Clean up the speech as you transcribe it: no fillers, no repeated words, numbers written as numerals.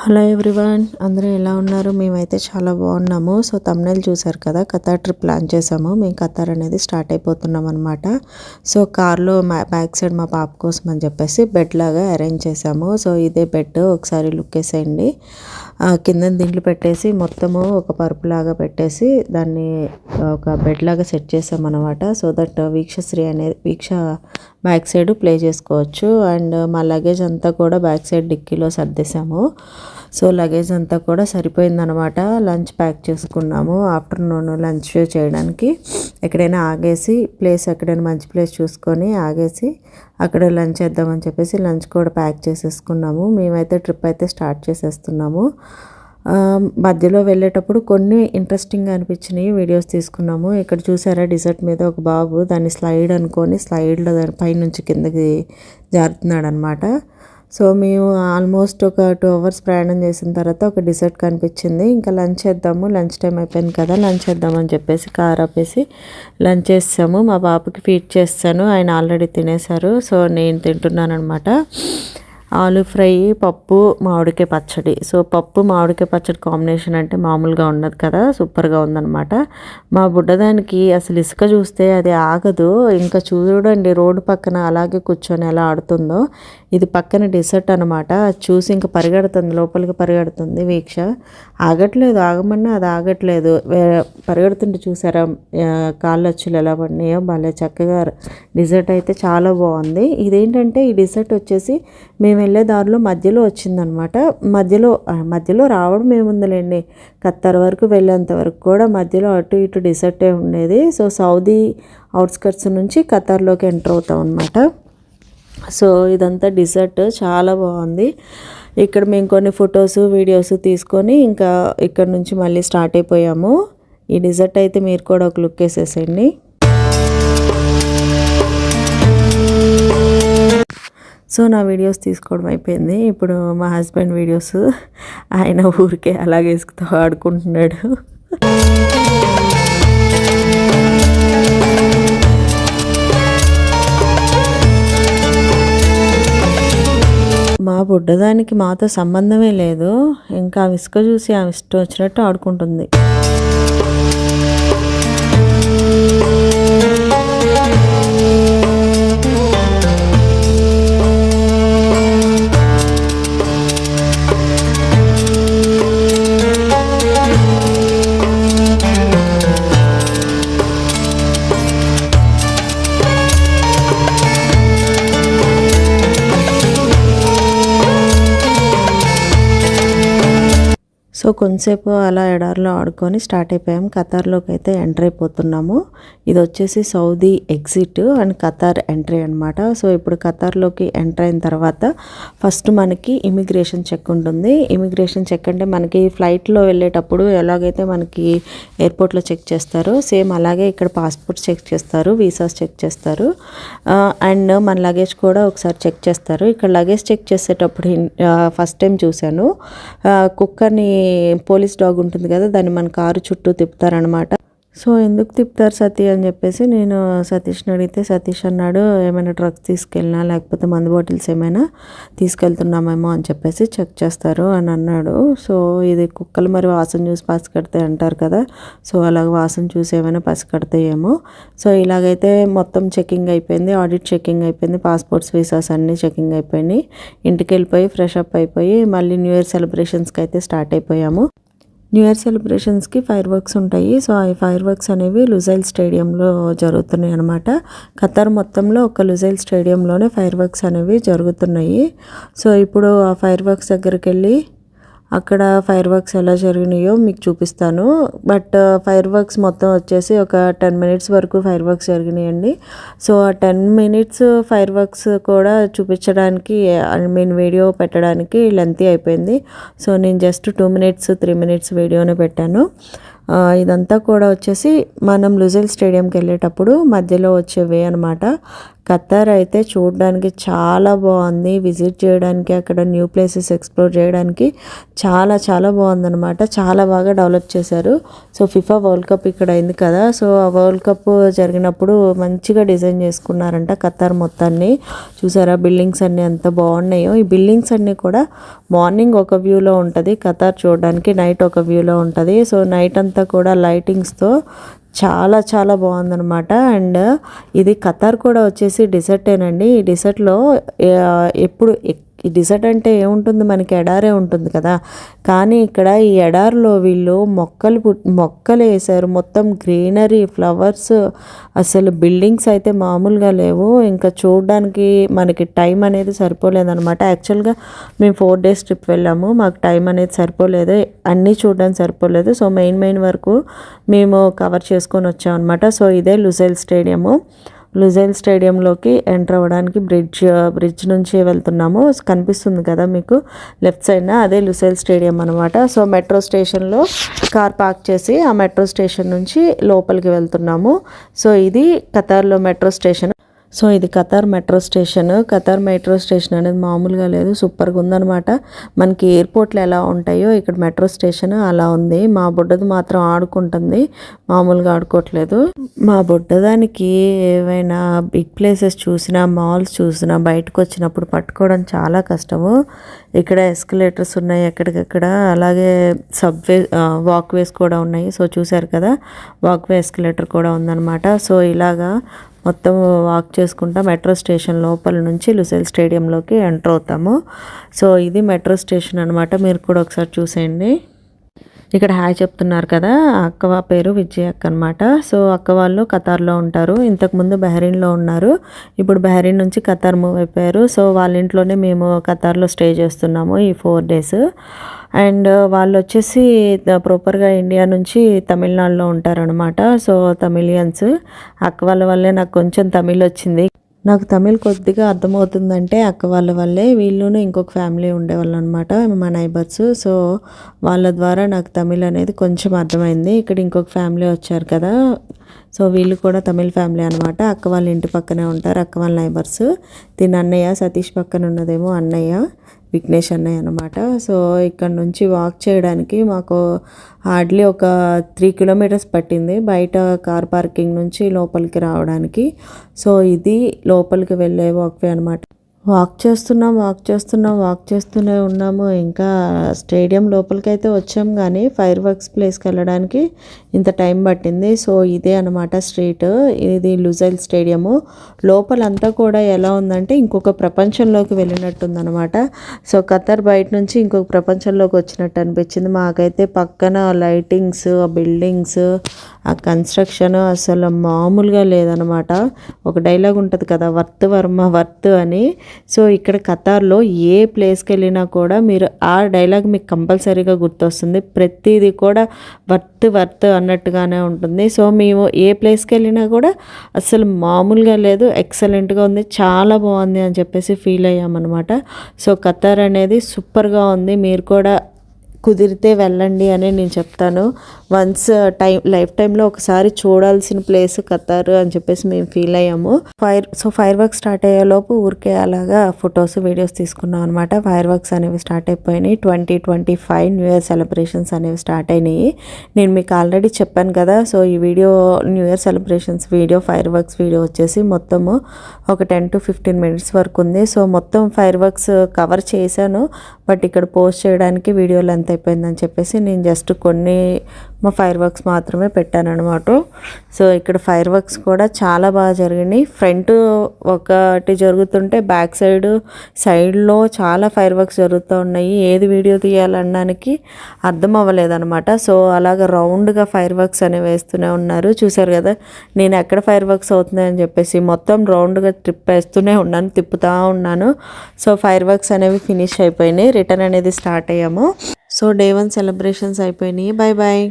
Hello everyone, అందరూ ఎలా ఉన్నారు? మేమైతే చాలా బాగున్నాము. సో థంబ్నెయిల్ చూసారు కదా, ఖతార్ ట్రిప్ ప్లాన్ చేసాము. మేము ఖతార్ అనేది స్టార్ట్ అయిపోతున్నాం అనమాట. సో కార్లో బ్యాక్ సైడ్ మా పాప కోసం అని చెప్పేసి బెడ్ లాగా అరేంజ్ చేసాము. సో ఇదే బెడ్, ఒకసారి లుక్ వేసేయండి. కింద దిండ్లు పెట్టేసి మొత్తము ఒక పరుపు లాగా పెట్టేసి దాన్ని ఒక బెడ్ లాగా సెట్ చేసామన్నమాట. So that Veeksha back side play చేసుకోవచ్చు. అండ్ మా లగేజ్ అంతా కూడా బ్యాక్ సైడ్ డిక్కీలో సర్దేశాము. సో లగేజ్ అంతా కూడా సరిపోయిందనమాట. లంచ్ ప్యాక్ చేసుకున్నాము. ఆఫ్టర్నూన్ లంచ్ చేయడానికి ఎక్కడైనా ఆగేసి ఎక్కడైనా మంచి ప్లేస్ చూసుకొని ఆగేసి అక్కడ లంచ్ చేద్దామని చెప్పేసి లంచ్ కూడా ప్యాక్ చేసేసుకున్నాము. మేమైతే ట్రిప్ అయితే స్టార్ట్ చేసేస్తున్నాము. మధ్యలో వెళ్ళేటప్పుడు కొన్ని ఇంట్రెస్టింగ్గా అనిపించినాయి వీడియోస్ తీసుకున్నాము. ఇక్కడ చూసారా, డిజర్ట్ మీద ఒక బాబు దాన్ని స్లైడ్ అనుకొని స్లైడ్లో దాని పైనుంచి కిందకి జారుతున్నాడు అనమాట. సో మేము ఆల్మోస్ట్ ఒక 2 hours ప్రయాణం చేసిన తర్వాత ఒక డిజర్ట్ కనిపించింది. ఇంకా లంచ్ చేద్దాము, లంచ్ టైం అయిపోయింది కదా, లంచ్ చేద్దామని చెప్పేసి కార్ ఆపేసి లంచ్ చేసాము. మా బాబుకి ఫీడ్ చేస్తాను, ఆయన ఆల్రెడీ తినేశారు. సో నేను తింటున్నాను అనమాట. ఆలు ఫ్రై, పప్పు, మామిడికాయ పచ్చడి. సో పప్పు మామిడికాయ పచ్చడి కాంబినేషన్ అంటే మామూలుగా ఉండదు కదా, సూపర్గా ఉందన్నమాట. మా బుడ్డదానికి అసలు ఇసుక చూస్తే అది ఆగదు. ఇంకా చూడండి, రోడ్డు పక్కన అలాగే కూర్చొని ఎలా ఆడుతుందో. ఇది పక్కన డిసర్ట్ అనమాట. అది చూసి ఇంకా పరిగెడుతుంది, లోపలికి పరిగెడుతుంది వీక్ష. ఆగట్లేదు, ఆగమన్నా అది ఆగట్లేదు. పరిగెడుతుంటే చూసారా కాళ్ళు అచ్చులు ఎలా పడినాయో. భలే చక్కగా డిజర్ట్ అయితే చాలా బాగుంది. ఇదేంటంటే ఈ డిజర్ట్ వచ్చేసి మేము వెళ్ళే దారిలో మధ్యలో వచ్చిందనమాట. మధ్యలో రావడం ఏముందిలేండి, ఖత్తర్ వరకు వెళ్ళేంత వరకు కూడా మధ్యలో అటు ఇటు డిజర్టే ఉండేది. సో సౌదీ అవుట్స్కట్స్ నుంచి ఖత్తర్లోకి ఎంటర్ అవుతాం అనమాట. సో ఇదంతా డిజర్ట్ చాలా బాగుంది. ఇక్కడ మేము కొన్ని ఫొటోస్ వీడియోస్ తీసుకొని ఇంకా ఇక్కడ నుంచి మళ్ళీ స్టార్ట్ అయిపోయాము. ఈ డిజర్ట్ అయితే మీరు కూడా ఒక లుక్ వేసేసేయండి. సో నా వీడియోస్ తీసుకోవడం అయిపోయింది. ఇప్పుడు మా హస్బెండ్ వీడియోస్, ఆయన ఊరికే అలాగే ఇసుకుతూ ఆడుకుంటున్నాడు. మా బుడ్డదానికి మాతో సంబంధమే లేదు. ఇంకా ఆ ఇసుక చూసి ఆమె ఇష్టం వచ్చినట్టు ఆడుకుంటుంది. సో కొంతసేపు అలా ఎడారిలో ఆడుకొని స్టార్ట్ అయిపోయాము. ఖతార్లోకి అయితే ఎంటర్ అయిపోతున్నాము. ఇది వచ్చేసి Saudi exit and Qatar entry అనమాట. సో ఇప్పుడు ఖతార్లోకి ఎంటర్ అయిన తర్వాత ఫస్ట్ మనకి ఇమిగ్రేషన్ చెక్ ఉంటుంది. ఇమిగ్రేషన్ చెక్ అంటే మనకి ఫ్లైట్లో వెళ్ళేటప్పుడు ఎలాగైతే మనకి ఎయిర్పోర్ట్లో చెక్ చేస్తారో సేమ్ అలాగే ఇక్కడ పాస్పోర్ట్ చెక్ చేస్తారు, వీసాస్ చెక్ చేస్తారు, అండ్ మన లగేజ్ కూడా ఒకసారి చెక్ చేస్తారు. ఇక్కడ లగేజ్ చెక్ చేసేటప్పుడు ఫస్ట్ టైం చూశాను, కుక్కర్ని పోలీస్ డాగ్ ఉంటుంది కదా, దాన్ని మన కారు చుట్టూ తిప్పుతారనమాట. సో ఎందుకు తిప్పుతారు సతీ అని చెప్పేసి నేను సతీష్ని అడిగితే సతీష్ అన్నాడు, ఏమైనా డ్రగ్స్ తీసుకెళ్ళినా లేకపోతే మందు బాటిల్స్ ఏమైనా తీసుకెళ్తున్నామేమో అని చెప్పేసి చెక్ చేస్తారు అని అన్నాడు. సో ఇది కుక్కలు మరి వాసన చూసి పసిగడతాయి అంటారు కదా, సో అలాగ వాసన చూసి ఏమైనా పసిగడతాయేమో. సో ఇలాగైతే మొత్తం చెకింగ్ అయిపోయింది, ఆడిట్ చెకింగ్ అయిపోయింది, పాస్పోర్ట్స్ వీసాస్ అన్నీ చెకింగ్ అయిపోయినాయి. ఇంటికి వెళ్ళిపోయి ఫ్రెష్ అప్ అయిపోయి మళ్ళీ న్యూ ఇయర్ సెలబ్రేషన్స్కి అయితే స్టార్ట్ అయిపోయాము. న్యూ ఇయర్ సెలబ్రేషన్స్కి ఫైర్ వర్క్స్ ఉంటాయి. సో ఆ ఫైర్ వర్క్స్ అనేవి లుజైల్ స్టేడియంలో జరుగుతున్నాయి అనమాట. ఖతార్ మొత్తంలో ఒక లుజైల్ స్టేడియంలోనే ఫైర్ వర్క్స్ అనేవి జరుగుతున్నాయి. సో ఇప్పుడు ఆ ఫైర్ వర్క్స్ దగ్గరికి వెళ్ళి అక్కడ ఫైర్ వర్క్స్ ఎలా జరిగినాయో మీకు చూపిస్తాను. బట్ ఫైర్ వర్క్స్ మొత్తం వచ్చేసి ఒక 10 minutes వరకు ఫైర్ వర్క్స్ జరిగినాయండి. సో ఆ 10 minutes ఫైర్ వర్క్స్ కూడా చూపించడానికి వీడియో పెట్టడానికి లెంతీ అయిపోయింది. సో నేను జస్ట్ 2 minutes 3 minutes వీడియోనే పెట్టాను. ఇదంతా కూడా వచ్చేసి మనం లుజైల్ స్టేడియంకి వెళ్ళేటప్పుడు మధ్యలో వచ్చే వే అనమాట. ఖతార్ అయితే చూడడానికి చాలా బాగుంది. విజిట్ చేయడానికి, అక్కడ న్యూ ప్లేసెస్ ఎక్స్ప్లోర్ చేయడానికి చాలా చాలా బాగుందన్నమాట. చాలా బాగా డెవలప్ చేశారు. సో ఫిఫా వరల్డ్ కప్ ఇక్కడ అయింది కదా, సో ఆ వరల్డ్ కప్ జరిగినప్పుడు మంచిగా డిజైన్ చేసుకున్నారంట ఖతార్ మొత్తాన్ని. చూసారా బిల్డింగ్స్ అన్నీ ఎంత బాగున్నాయో. ఈ బిల్డింగ్స్ అన్నీ కూడా మార్నింగ్ ఒక వ్యూలో ఉంటుంది ఖతార్ చూడడానికి, నైట్ ఒక వ్యూలో ఉంటుంది. సో నైట్ అంతా కూడా లైటింగ్స్తో చాలా చాలా బాగుందనమాట. అండ్ ఇది ఖతార్ కూడా వచ్చేసి డెజర్టేనండి. ఈ డెజర్ట్లో ఎప్పుడు ఈ డెజర్ట్ అంటే ఏముంటుంది, మనకి ఎడారే ఉంటుంది కదా, కానీ ఇక్కడ ఈ ఎడారిలో వీళ్ళు మొక్కలు వేసారు. మొత్తం గ్రీనరీ, ఫ్లవర్స్, అసలు బిల్డింగ్స్ అయితే మామూలుగా లేవు. ఇంకా చూడడానికి మనకి టైం అనేది సరిపోలేదన్నమాట. యాక్చువల్గా మేము 4 days ట్రిప్ వెళ్ళాము, మాకు టైం అనేది సరిపోలేదు, అన్నీ చూడడానికి సరిపోలేదు. సో మెయిన్ వరకు మేము కవర్ చేసుకొని వచ్చాం అనమాట. సో ఇదే లుజైల్ స్టేడియము. లుజైల్ స్టేడియంలోకి ఎంటర్ అవ్వడానికి బ్రిడ్జ్ నుంచి వెళ్తున్నాము. కనిపిస్తుంది కదా మీకు లెఫ్ట్ సైడ్న, అదే లుజైల్ స్టేడియం అనమాట. సో మెట్రో స్టేషన్లో కార్ పార్క్ చేసి ఆ మెట్రో స్టేషన్ నుంచి లోపలికి వెళ్తున్నాము. సో ఇది ఖతార్లో మెట్రో స్టేషన్. సో ఇది Qatar metro station. Qatar metro station అనేది మామూలుగా లేదు, సూపర్గా ఉందనమాట. మనకి ఎయిర్పోర్ట్లు ఎలా ఉంటాయో ఇక్కడ మెట్రో స్టేషన్ అలా ఉంది. మా బుడ్డది మాత్రం ఆడుకుంటుంది, మామూలుగా ఆడుకోవట్లేదు. మా బుడ్డదానికి ఏవైనా బిగ్ ప్లేసెస్ చూసినా, మాల్స్ చూసినా బయటకు వచ్చినప్పుడు పట్టుకోవడం చాలా కష్టము. ఇక్కడ ఎస్కలేటర్స్ ఉన్నాయి ఎక్కడికక్కడ, అలాగే సబ్వే వాక్వేస్ కూడా ఉన్నాయి. సో చూసారు కదా, వాక్వే ఎస్కలేటర్ కూడా ఉందన్నమాట. సో ఇలాగా మొత్తం వాక్ చేసుకుంటా మెట్రో స్టేషన్ లోపల నుంచి లుజైల్ స్టేడియంలోకి ఎంటర్ అవుతాము. సో ఇది మెట్రో స్టేషన్ అనమాట. మీరు కూడా ఒకసారి చూసేయండి. ఇక్కడ హాయ్ చెప్తున్నారు కదా, అక్క పేరు విజయ్ అక్క అనమాట. సో అక్క వాళ్ళు ఖతార్లో ఉంటారు, ఇంతకుముందు బహ్రెయిన్లో ఉన్నారు, ఇప్పుడు బహ్రెయిన్ నుంచి ఖతార్ మూవ్ అయిపోయారు. సో వాళ్ళ ఇంట్లోనే మేము ఖతార్లో స్టే చేస్తున్నాము ఈ 4 days. అండ్ వాళ్ళు వచ్చేసి ప్రాపర్గా ఇండియా నుంచి తమిళనాడులో ఉంటారనమాట. So Tamilians. అక్క వాళ్ళ వల్లే నాకు కొంచెం తమిళ్ వచ్చింది. నాకు తమిళ్ కొద్దిగా అర్థమవుతుందంటే అక్క వాళ్ళ వల్లే. వీళ్ళును ఇంకొక ఫ్యామిలీ ఉండేవాళ్ళు అనమాట, మా నైబర్స్. సో వాళ్ళ ద్వారా నాకు తమిళ్ అనేది కొంచెం అర్థమైంది. ఇక్కడ ఇంకొక ఫ్యామిలీ వచ్చారు కదా, సో వీళ్ళు కూడా తమిళ్ ఫ్యామిలీ అనమాట. అక్క వాళ్ళ ఇంటి పక్కనే ఉంటారు, అక్క వాళ్ళ నైబర్స్. దీని అన్నయ్య, సతీష్ పక్కన ఉన్నదేమో అన్నయ్య, విఘ్నేష్ అన్నయ్య అనమాట. సో ఇక్కడ నుంచి వాక్ చేయడానికి మాకు హార్డ్లీ ఒక 3 kilometers పట్టింది బయట కార్ పార్కింగ్ నుంచి లోపలికి రావడానికి. సో ఇది లోపలికి వెళ్ళే వాక్వే అనమాట. వాక్ చేస్తూనే ఉన్నాము. ఇంకా స్టేడియం లోపలికి అయితే వచ్చాం, కానీ ఫైర్ వర్క్స్ ప్లేస్కి వెళ్ళడానికి ఇంత టైం పట్టింది. సో ఇదే అనమాట స్ట్రీట్, ఇది లుజైల్ స్టేడియము. లోపలంతా కూడా ఎలా ఉందంటే ఇంకొక ప్రపంచంలోకి వెళ్ళినట్టుందనమాట. సో ఖతార్ బయట నుంచి ఇంకొక ప్రపంచంలోకి వచ్చినట్టు అనిపించింది మాకైతే. పక్కన లైటింగ్స్, ఆ బిల్డింగ్స్, ఆ కన్స్ట్రక్షన్ అసలు మామూలుగా లేదనమాట. ఒక డైలాగ్ ఉంటుంది కదా, వర్త్ వర్మ వర్త్ అని. సో ఇక్కడ ఖతార్లో ఏ ప్లేస్కి వెళ్ళినా కూడా మీరు ఆ డైలాగ్ మీకు కంపల్సరీగా గుర్తొస్తుంది. ప్రతిదీ కూడా వర్త్ అన్నట్టుగానే ఉంటుంది. సో మేము ఏ ప్లేస్కి వెళ్ళినా కూడా అసలు మామూలుగా లేదు, ఎక్సలెంట్గా ఉంది, చాలా బాగుంది అని చెప్పేసి ఫీల్ అయ్యామన్నమాట. సో ఖతార్ అనేది సూపర్గా ఉంది. మీరు కూడా కుదిరితే వెళ్ళండి అని నేను చెప్తాను. వన్స్ లైఫ్ టైంలో ఒకసారి చూడాల్సిన ప్లేస్ ఖతార్ అని చెప్పేసి మేము ఫీల్ అయ్యాము. ఫైర్ వర్క్స్ స్టార్ట్ అయ్యేలోపు ఊరికే అలాగా ఫొటోస్, వీడియోస్ తీసుకున్నాం అనమాట. ఫైర్ వర్క్స్ అనేవి స్టార్ట్ అయిపోయినాయి. 2025 న్యూ ఇయర్ సెలబ్రేషన్స్ అనేవి స్టార్ట్ అయినాయి. నేను మీకు ఆల్రెడీ చెప్పాను కదా. సో ఈ video new year celebrations video, fire works video వచ్చేసి మొత్తము ఒక 10 to 15 minutes వరకు ఉంది. సో మొత్తం ఫైర్ వర్క్స్ కవర్ చేశాను, బట్ ఇక్కడ పోస్ట్ చేయడానికి వీడియో లెంత్ అయిపోయిందని చెప్పేసి నేను జస్ట్ కొన్ని మా ఫైర్ వర్క్స్ మాత్రమే పెట్టాను అనమాట. సో ఇక్కడ ఫైర్ వర్క్స్ కూడా చాలా బాగా జరిగినాయి. ఫ్రంట్ ఒకటి జరుగుతుంటే బ్యాక్ సైడ్లో చాలా ఫైర్ వర్క్స్ జరుగుతూ ఉన్నాయి. ఏది వీడియో తీయాలనడానికి అర్థం అవ్వలేదన్నమాట. సో అలాగ రౌండ్గా ఫైర్ వర్క్స్ అనేవి వేస్తూనే ఉన్నారు. చూసారు కదా, నేను ఎక్కడ ఫైర్ వర్క్స్ అవుతున్నాయని చెప్పేసి మొత్తం రౌండ్గా ట్రిప్ వేస్తూనే ఉన్నాను, తిప్పుతూ ఉన్నాను. సో ఫైర్ వర్క్స్ అనేవి ఫినిష్ అయిపోయినాయి, రిటర్న్ అనేది స్టార్ట్ అయ్యాము. సో Day 1 సెలబ్రేషన్స్ అయిపోయినాయి. Bye bye.